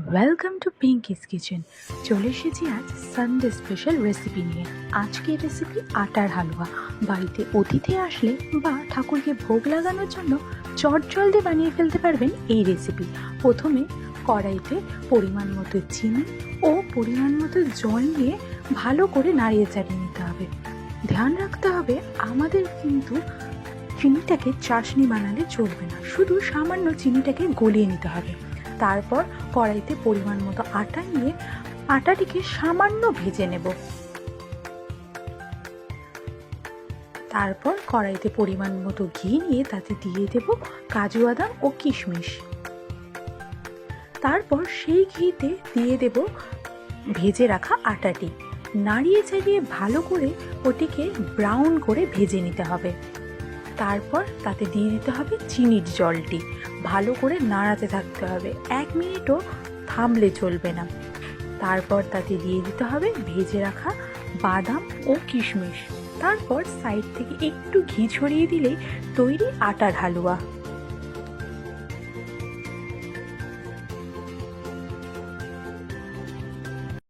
Welcome to Pinki's kitchen. চলে এসেছি আজ সানডে স্পেশাল রেসিপি নিয়ে। আজকের রেসিপি আটার হালুয়া। বাড়িতে অতিথি আসলে বা ঠাকুরকে ভোগ লাগানোর জন্য চটজলদি বানিয়ে ফেলতে পারবেন এই রেসিপি। প্রথমে কড়াইতে পরিমাণ মতো চিনি ও পরিমাণ মতো জল নিয়ে ভালো করে নাড়িয়ে চাড়িয়ে নিতে হবে। ধ্যান রাখতে হবে আমাদের কিন্তু চিনিটাকে চাশনি বানালে চলবে না, শুধু সামান্য চিনিটাকে গলিয়ে নিতে হবে। তারপর কড়াইতে পরিমাণ মতো আটা নিয়ে আটাটিকে সামান্য ভেজে নেব। তারপর কড়াইতে পরিমাণ মতো ঘি নিয়ে তাতে দিয়ে দেব কাজু বাদাম ও কিশমিশ। তারপর সেই ঘিতে দিয়ে দেব ভেজে রাখা আটাটি। নাড়িয়ে চাড়িয়ে ভালো করে ওটিকে ব্রাউন করে ভেজে নিতে হবে। তারপর তাতে দিয়ে দিতে হবে চিনির জলটি। ভালো করে নাড়াতে থাকতে হবে, 1 মিনিটও থামলে চলবে না। তারপর তাতে দিয়ে দিতে হবে ভেজে রাখা বাদাম ও কিশমিশ। তারপর সাইড থেকে একটু ঘি ছড়িয়ে দিলেই তৈরি আটার হালুয়া।